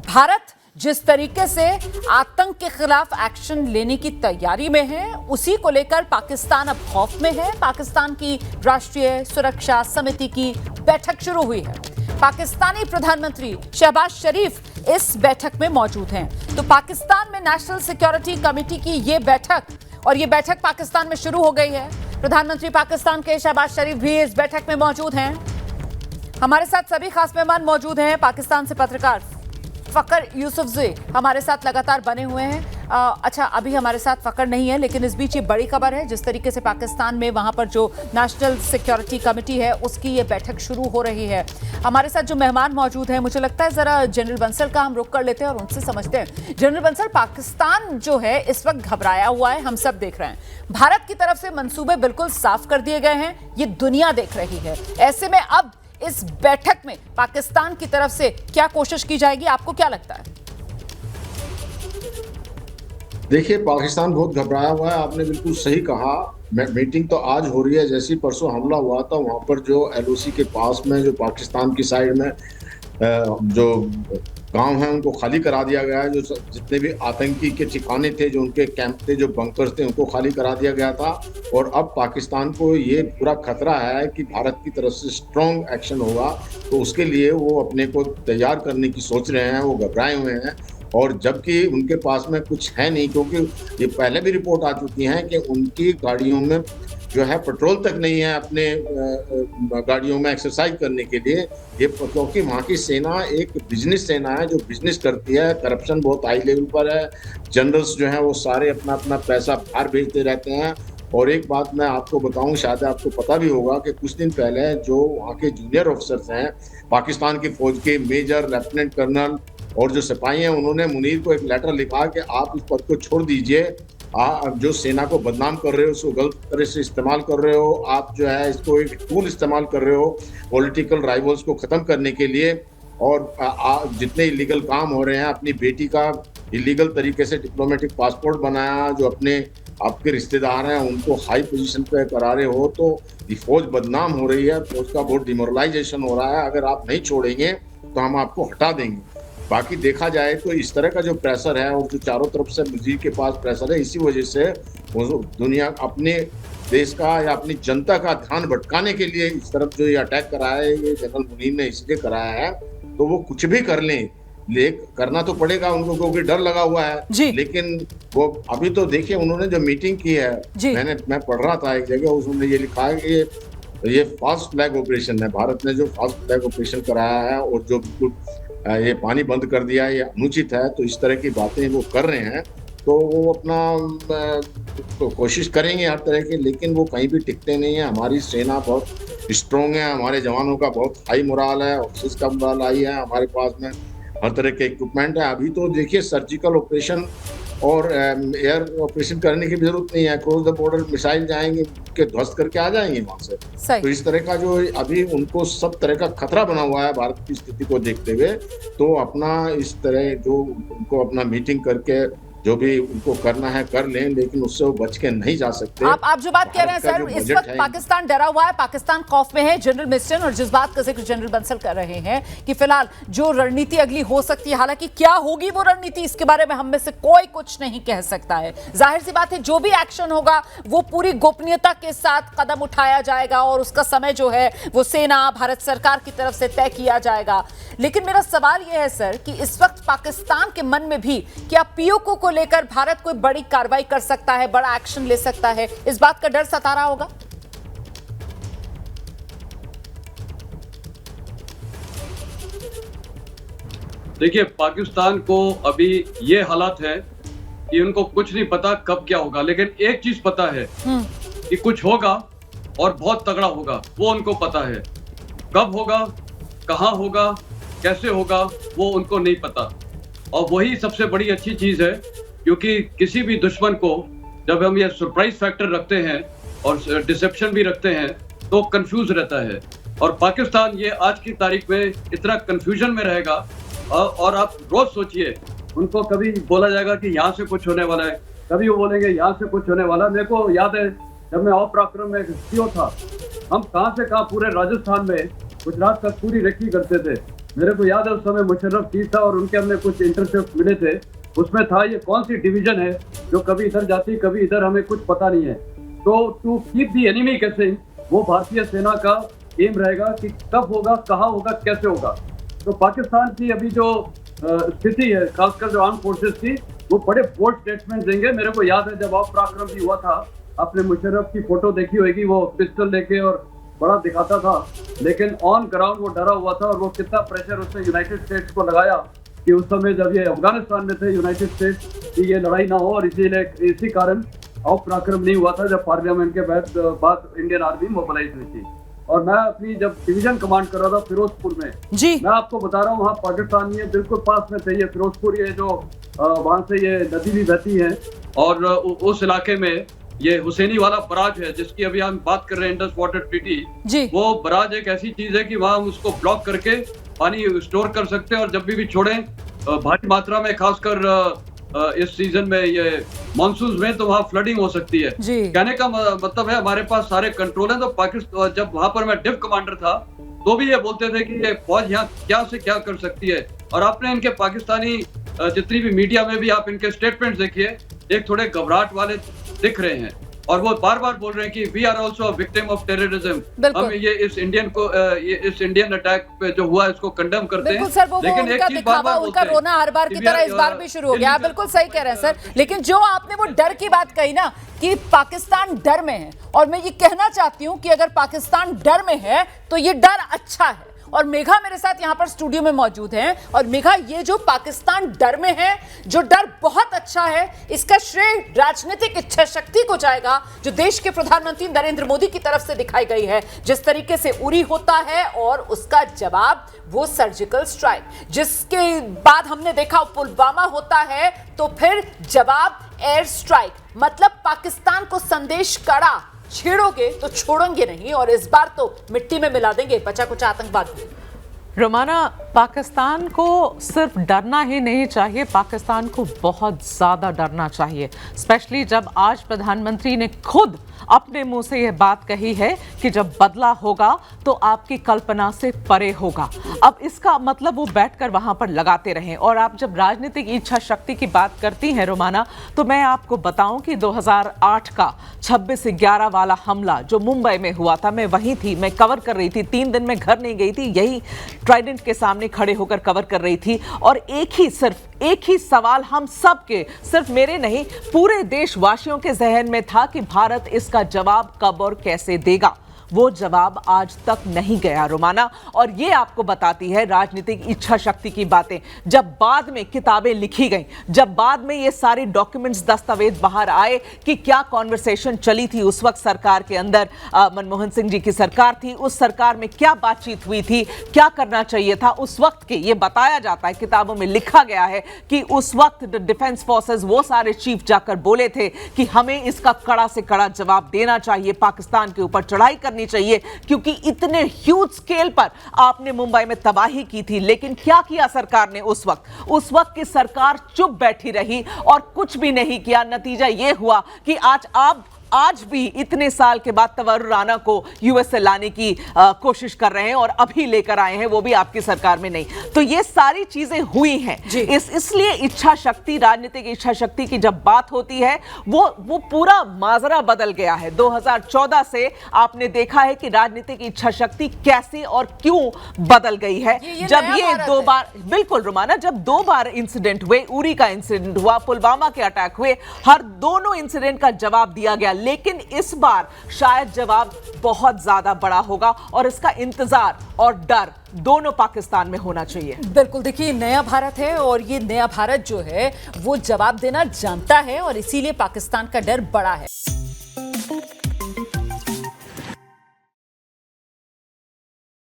भारत जिस तरीके से आतंक के खिलाफ एक्शन लेने की तैयारी में है, उसी को लेकर पाकिस्तान अब खौफ में है। पाकिस्तान की राष्ट्रीय सुरक्षा समिति की बैठक शुरू हुई है। पाकिस्तानी प्रधानमंत्री शहबाज शरीफ इस बैठक में मौजूद हैं। तो पाकिस्तान में नेशनल सिक्योरिटी कमेटी की ये बैठक, और ये बैठक पाकिस्तान में शुरू हो गई है। प्रधानमंत्री पाकिस्तान के शहबाज शरीफ भी इस बैठक में मौजूद हैं। हमारे साथ सभी खास मेहमान मौजूद हैं। पाकिस्तान से पत्रकार फकर यूसुफजई हमारे साथ लगातार बने हुए हैं। अच्छा, अभी हमारे साथ फकर नहीं है, लेकिन इस बीच ये बड़ी खबर है। जिस तरीके से पाकिस्तान में वहां पर जो नेशनल सिक्योरिटी कमेटी है उसकी ये बैठक शुरू हो रही है। हमारे साथ जो मेहमान मौजूद हैं, मुझे लगता है जरा जनरल बंसल का हम रुख कर लेते हैं और उनसे समझते हैं। जनरल बंसल, पाकिस्तान जो है इस वक्त घबराया हुआ है, हम सब देख रहे हैं। भारत की तरफ से मंसूबे बिल्कुल साफ कर दिए गए हैं, ये दुनिया देख रही है। ऐसे में अब इस बैठक में पाकिस्तान की तरफ से क्या कोशिश की जाएगी, आपको क्या लगता है? देखिए, पाकिस्तान बहुत घबराया हुआ है। आपने बिल्कुल सही कहा। मीटिंग तो आज हो रही है। जैसे ही परसों हमला हुआ था, वहां पर जो एलओसी के पास में जो पाकिस्तान की साइड में जो गांव हैं उनको खाली करा दिया गया है। जो जितने भी आतंकी के ठिकाने थे, जो उनके कैंप थे, जो बंकर्स थे, उनको खाली करा दिया गया था। और अब पाकिस्तान को ये पूरा खतरा है कि भारत की तरफ से स्ट्रॉन्ग एक्शन होगा, तो उसके लिए वो अपने को तैयार करने की सोच रहे हैं। वो घबराए हुए हैं, और जबकि उनके पास में कुछ है नहीं, क्योंकि ये पहले भी रिपोर्ट आ चुकी हैं कि उनकी गाड़ियों में जो है पेट्रोल तक नहीं है अपने गाड़ियों में एक्सरसाइज करने के लिए। ये क्योंकि वहाँ की सेना एक बिजनेस सेना है जो बिजनेस करती है। करप्शन बहुत हाई लेवल पर है। जनरल्स जो हैं वो सारे अपना अपना पैसा बाहर भेजते रहते हैं। और एक बात मैं आपको बताऊं, शायद आपको पता भी होगा कि कुछ दिन पहले जो वहाँ के जूनियर ऑफिसर्स हैं पाकिस्तान की फौज के, मेजर, लेफ्टिनेंट कर्नल और जो सिपाही हैं, उन्होंने मुनीर को एक लेटर लिखा कि आप इस पद को छोड़ दीजिए। आप जो सेना को बदनाम कर रहे हो, उसको गलत तरह से इस्तेमाल कर रहे हो, आप जो है इसको एक टूल इस्तेमाल कर रहे हो पॉलिटिकल राइवल्स को ख़त्म करने के लिए। और जितने इलीगल काम हो रहे हैं, अपनी बेटी का इलीगल तरीके से डिप्लोमेटिक पासपोर्ट बनाया, जो अपने आपके रिश्तेदार हैं उनको हाई पोजीशन पे करा रहे हो, तो ये फौज बदनाम हो रही है। फौज का बहुत डिमोरलाइजेशन हो रहा है। अगर आप नहीं छोड़ेंगे तो हम आपको हटा देंगे। बाकी देखा जाए तो इस तरह का जो प्रेशर है और जो चारों तरफ से मुनीर के पास प्रेशर है, इसी वजह से वो दुनिया अपने देश का या अपनी जनता का ध्यान भटकाने के लिए इस तरफ जो ये अटैक कराया है, ये जनरल मुनीर ने इसलिए कराया है। तो वो कुछ भी कर लें, करना तो पड़ेगा उनको, क्योंकि डर लगा हुआ है। लेकिन वो अभी तो देखिए, उन्होंने जो मीटिंग की है, मैं पढ़ रहा था एक जगह, उसमें ये लिखा है कि ये फास्ट फ्लैग ऑपरेशन है। भारत ने जो फास्ट फ्लैग ऑपरेशन कराया है और जो बिल्कुल ये पानी बंद कर दिया है, ये अनुचित है। तो इस तरह की बातें वो कर रहे हैं, तो वो अपना कोशिश करेंगे हर तरह की, लेकिन वो कहीं भी टिकते नहीं है। हमारी सेना बहुत स्ट्रॉन्ग है, हमारे जवानों का बहुत हाई मोराल है, ऑफिसर्स का मोराल हाई है, हमारे पास में हर तरह के इक्विपमेंट है। अभी तो देखिए, सर्जिकल ऑपरेशन और एयर ऑपरेशन करने की भी जरूरत नहीं है। क्रॉस द बॉर्डर मिसाइल जाएंगे के ध्वस्त करके आ जाएंगे वहां से। तो इस तरह का जो अभी उनको सब तरह का खतरा बना हुआ है भारत की स्थिति को देखते हुए, तो अपना इस तरह जो उनको अपना मीटिंग करके जो भी उनको करना है कर लें, लेकिन उससे वो बच के नहीं जा सकते। आप जो बात कह रहे हैं सर, इस वक्त पाकिस्तान डरा हुआ है, पाकिस्तान खौफ में है, जनरल मिस्टन, और जिस बात का जिक्र जनरल बंसल कर रहे हैं कि फिलहाल जो रणनीति अगली हो सकती है, हालांकि क्या होगी वो रणनीति, इसके बारे में हम में से कोई कुछ नहीं कह सकता है। जाहिर सी बात है, जो भी एक्शन होगा वो पूरी गोपनीयता के साथ कदम उठाया जाएगा और उसका समय जो है वो सेना, भारत सरकार की तरफ से तय किया जाएगा। लेकिन मेरा सवाल यह है सर कि इस वक्त पाकिस्तान के मन में भी क्या पीओके को लेकर भारत कोई बड़ी कार्रवाई कर सकता है, बड़ा एक्शन ले सकता है, इस बात का डर सता रहा होगा? देखिए, पाकिस्तान को अभी ये हालात है कि उनको कुछ नहीं पता कब क्या होगा, लेकिन एक चीज पता है कि कुछ होगा और बहुत तगड़ा होगा, वो उनको पता है। कब होगा, कहां होगा, कैसे होगा, वो उनको नहीं पता। और वही सबसे बड़ी अच्छी चीज है, क्योंकि किसी भी दुश्मन को जब हम ये सरप्राइज फैक्टर रखते हैं और डिसेप्शन भी रखते हैं, तो कंफ्यूज रहता है। और पाकिस्तान ये आज की तारीख में इतना कंफ्यूजन में रहेगा। और आप रोज सोचिए, उनको कभी बोला जाएगा कि यहाँ से कुछ होने वाला है, कभी वो बोलेंगे यहाँ से कुछ होने वाला। मेरे को याद है, जब मैं पराक्रम में सीओ था, हम कहाँ से कहाँ पूरे राजस्थान में गुजरात तक पूरी रेकी करते थे। मेरे को याद है उस समय मुशर्रफ चीफ था और उनके हमने कुछ इंटरसेप्ट मिले थे। उसमें था ये कौन सी डिवीजन है जो कभी इधर जाती कभी इधर, हमें कुछ पता नहीं है। तो टू कीप दी एनिमी गेसिंग, वो भारतीय सेना का एम रहेगा कि कब होगा, कहाँ होगा, कैसे होगा। तो पाकिस्तान की अभी जो स्थिति है, खासकर जो आर्म फोर्सेस की, वो बड़े बोल्ड स्टेटमेंट देंगे। मेरे को याद है जब ऑफ पराक्रम भी हुआ था, आपने मुशर्रफ की फोटो देखी होगी, वो पिस्टल लेके और बड़ा दिखाता था, लेकिन ऑन ग्राउंड वो डरा हुआ था। और वो कितना प्रेशर उसने यूनाइटेड स्टेट्स को लगाया कि उस समय जब ये अफगानिस्तान में थे यूनाइटेड स्टेट्स, कि ये लड़ाई ना हो, और इसी कारण ऑफ पराक्रम नहीं हुआ था जब पार्लियामेंट के बाद इंडियन आर्मी मोबिलाइज हुई थी। और मैं अपनी जब डिवीजन कमांड कर रहा था फिरोजपुर में जी, मैं आपको बता रहा हूँ, वहाँ पाकिस्तान ये बिल्कुल पास में थे, ये फिरोजपुर, ये जो वहाँ से ये नदी भी बहती है, और उस इलाके में ये हुसैनी वाला बराज है जिसकी अभी हम बात कर रहे हैं, इंडस वाटर ट्रीटी। वो बराज एक ऐसी चीज है कि वहाँ हम उसको ब्लॉक करके पानी स्टोर कर सकते हैं, और जब भी छोड़ें भारी मात्रा में, खासकर इस सीजन में, ये मानसून में, तो वहाँ फ्लडिंग हो सकती है। कहने का मतलब है हमारे पास सारे कंट्रोल हैं। तो पाकिस्तान, जब वहाँ पर मैं डिव कमांडर था, तो भी ये बोलते थे कि ये फौज यहाँ क्या से क्या कर सकती है। और आपने इनके पाकिस्तानी जितनी भी मीडिया में भी आप इनके स्टेटमेंट देखिए, एक थोड़े घबराहट वाले दिख रहे हैं, और वो बार बार बोल रहे हैं कि we are also a victim of terrorism. हम ये इस इंडियन अटैक पे जो हुआ इसको कंडेम करते हैं। सर, लेकिन एक चीज बार-बार उनका रोना हर बार की तरह इस बार भी शुरू हो गया। आप बिल्कुल सही कह रहे हैं सर, लेकिन जो आपने वो डर की बात कही ना कि पाकिस्तान डर में है, और मैं ये कहना चाहती हूं कि अगर पाकिस्तान डर में है तो ये डर अच्छा है। और मेघा मेरे साथ यहां पर स्टूडियो में मौजूद हैं, और मेघा, ये जो पाकिस्तान डर में है, जो डर बहुत अच्छा है, इसका श्रेय राजनीतिक इच्छा शक्ति को जाएगा जो देश के प्रधानमंत्री नरेंद्र मोदी की तरफ से दिखाई गई है। जिस तरीके से उरी होता है और उसका जवाब वो सर्जिकल स्ट्राइक, जिसके बाद हमने देखा पुलवामा होता है, तो फिर जवाब एयर स्ट्राइक। मतलब पाकिस्तान को संदेश कड़ा, छेड़ोगे तो छोड़ेंगे नहीं, और इस बार तो मिट्टी में मिला देंगे बचा कुछ आतंकवादी। रोमाना, पाकिस्तान को सिर्फ डरना ही नहीं चाहिए, पाकिस्तान को बहुत ज़्यादा डरना चाहिए, स्पेशली जब आज प्रधानमंत्री ने खुद अपने मुंह से यह बात कही है कि जब बदला होगा तो आपकी कल्पना से परे होगा। अब इसका मतलब वो बैठकर वहां पर लगाते रहें। और आप जब राजनीतिक इच्छा शक्ति की बात करती हैं रोमाना, तो मैं आपको बताऊं कि 2008 का 26/11 वाला हमला जो मुंबई में हुआ था, मैं वहीं थी, मैं कवर कर रही थी, 3 दिन में घर नहीं गई थी, यही ट्राइडेंट के सामने खड़े होकर कवर कर रही थी। और एक ही सवाल हम सब के, सिर्फ मेरे नहीं, पूरे देशवासियों के जहन में था कि भारत इसका जवाब कब और कैसे देगा। वो जवाब आज तक नहीं गया रोमाना, और ये आपको बताती है राजनीतिक इच्छा शक्ति की बातें। जब बाद में किताबें लिखी गई, जब बाद में ये सारे डॉक्यूमेंट्स, दस्तावेज बाहर आए कि क्या कॉन्वर्सेशन चली थी उस वक्त सरकार के अंदर, मनमोहन सिंह जी की सरकार थी, उस सरकार में क्या बातचीत हुई थी, क्या करना चाहिए था उस वक्त के, ये बताया जाता है, किताबों में लिखा गया है कि उस वक्त डिफेंस फोर्सेस, वो सारे चीफ जाकर बोले थे कि हमें इसका कड़ा से कड़ा जवाब देना चाहिए, पाकिस्तान के ऊपर चढ़ाई करनी चाहिए, क्योंकि इतने ह्यूज स्केल पर आपने मुंबई में तबाही की थी। लेकिन क्या किया सरकार ने उस वक्त की सरकार चुप बैठी रही और कुछ भी नहीं किया। नतीजा यह हुआ कि आज भी इतने साल के बाद तंवर राना को यूएस से लाने की कोशिश कर रहे हैं, और अभी लेकर आए हैं, वो भी आपकी सरकार में नहीं। तो ये सारी चीजें हुई हैं। इसलिए इच्छा शक्ति, राजनीतिक इच्छा शक्ति की जब बात होती है, वो पूरा माजरा बदल गया है। 2014 से आपने देखा है कि राजनीतिक इच्छा शक्ति कैसे और क्यों बदल गई है। जब ये 2 बार, बिल्कुल रोमाना, जब 2 बार इंसिडेंट हुए, उरी का इंसिडेंट हुआ, पुलवामा के अटैक हुए, हर दोनों इंसिडेंट का जवाब दिया गया। लेकिन इस बार शायद जवाब बहुत ज्यादा बड़ा होगा, और इसका इंतजार और डर दोनों पाकिस्तान में होना चाहिए। बिल्कुल, देखिए, नया भारत है, और ये नया भारत जो है वो जवाब देना जानता है, और इसीलिए पाकिस्तान का डर बड़ा है।